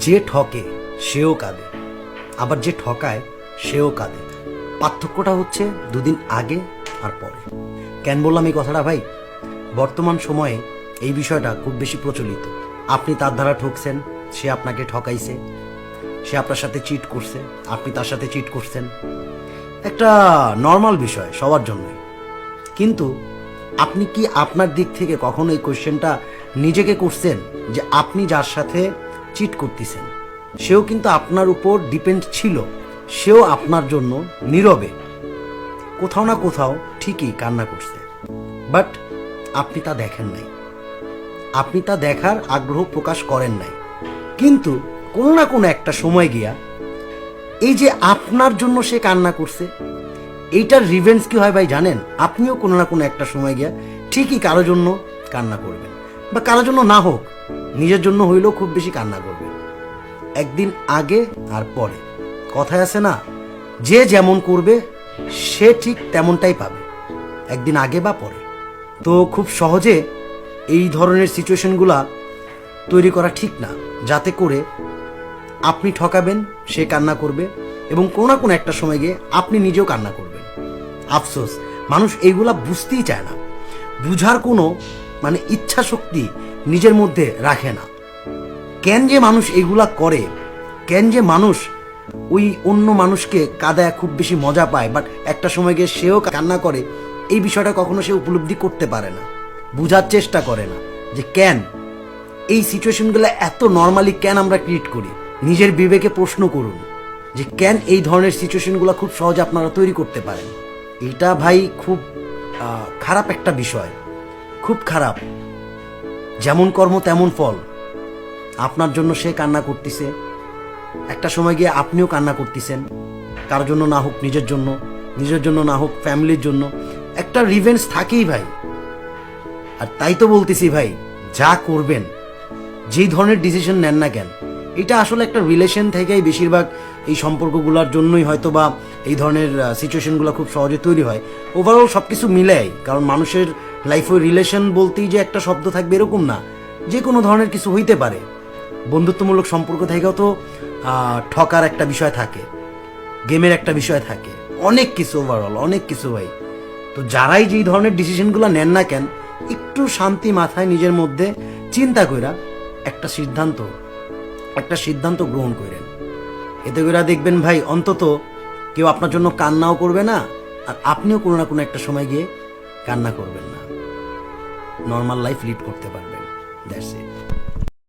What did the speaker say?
যে ঠকে সেও কাঁদে, আবার যে ঠকায় সেও কাঁদে। পার্থক্যটা হচ্ছে দুদিন আগে আর পরে। কেন বললাম এই কথাটা ভাই? বর্তমান সময়ে এই বিষয়টা খুব বেশি প্রচলিত। আপনি তার দ্বারা ঠকছেন, সে আপনাকে ঠকাইছে, সে আপনার সাথে চিট করছে, আপনি তার সাথে চিট করছেন। একটা নর্মাল বিষয় সবার জন্যই। কিন্তু আপনি কি আপনার দিক থেকে কখনো এই কোয়েশ্চেনটা নিজেকে করছেন যে আপনি যার সাথে চিট করতেছেন সেও কিন্তু আপনার উপর ডিপেন্ড ছিল, সেও আপনার জন্য নীরবে কোথাও না কোথাও ঠিকই কান্না করছে, বাট আপনি তা দেখেন নাই, আপনি তা দেখার আগ্রহ প্রকাশ করেন নাই। কিন্তু কোনো না কোনো একটা সময় গিয়া এই যে আপনার জন্য সে কান্না করছে, এইটার রিভেন্স কি হয় ভাই জানেন? আপনিও কোনো না কোনো একটা সময় গিয়া ঠিকই কারোর জন্য কান্না করবেন, বা কারোর জন্য না হোক নিজের জন্য হইলেও খুব বেশি কান্না করবেন। একদিন আগে আর পরে। কথায় আছে না, যে যেমন করবে সে ঠিক তেমনটাই পাবে, একদিন আগে বা পরে। তো খুব সহজে এই ধরনের সিচুয়েশনগুলা তৈরি করা ঠিক না, যাতে করে আপনি ঠকাবেন, সে কান্না করবে, এবং কোনো না কোনো একটা সময় গিয়ে আপনি নিজেও কান্না করবেন। আফসোস, মানুষ এইগুলা বুঝতেই চায় না, বুঝার কোনো ইচ্ছা শক্তি নিজের মধ্যে রাখে না। কেন যে মানুষ এইগুলা করে, কেন যে মানুষ ওই অন্য মানুষকে কাঁদায় খুব বেশি মজা পায়, বাট একটা সময় গিয়ে সেও কান্না করে, এই বিষয়টা কখনো সে উপলব্ধি করতে পারে না, বুঝার চেষ্টা করে না যে কেন এই সিচুয়েশনগুলো এত নর্মালি কেন আমরা ক্রিয়েট করি। নিজের বিবেকে প্রশ্ন করুন যে কেন এই ধরনের সিচুয়েশনগুলো খুব সহজে আপনারা তৈরি করতে পারেন। এটা ভাই খুব খারাপ একটা বিষয়, খুব খারাপ। যেমন কর্ম তেমন ফল। আপনার জন্য সে কান্না করতেছে, একটা সময় গিয়ে আপনিও কান্না করতেছেন, কারোর জন্য না হোক নিজের জন্য, নিজের জন্য না হোক ফ্যামিলির জন্য। একটা রিভেঞ্জ থাকেই ভাই। আর তাই তো বলতেছি ভাই, যা করবেন, যেই ধরনের ডিসিশন নেন না কেন, এটা আসলে একটা রিলেশন থেকেই বেশিরভাগ এই সম্পর্কগুলোর জন্যই হয়তো বা এই ধরনের সিচুয়েশনগুলো খুব সহজে তৈরি হয়। ওভারঅল সব কিছু মিলাই, কারণ মানুষের লাইফে রিলেশন বলতেই যে একটা শব্দ থাকবে এরকম না, যে কোনো ধরনের কিছু হইতে পারে। বন্ধুত্বমূলক সম্পর্ক থেকেও তো ঠকার একটা বিষয় থাকে, গেমের একটা বিষয় থাকে, অনেক কিছু, ওভারঅল অনেক কিছু ভাই। তো যারাই যেই ধরনের ডিসিশনগুলো নেন না কেন, একটু শান্তি মাথায় নিজের মধ্যে চিন্তা কইরা একটা সিদ্ধান্ত গ্রহণ করেন। এতে করে দেখবেন ভাই, অন্তত কেউ আপনার জন্য কান্নাও করবে না, আর আপনিও কোনো না কোনো একটা সময় গিয়ে কান্না করবেন না, নর্মাল লাইফ লিড করতে পারবেন। That's it.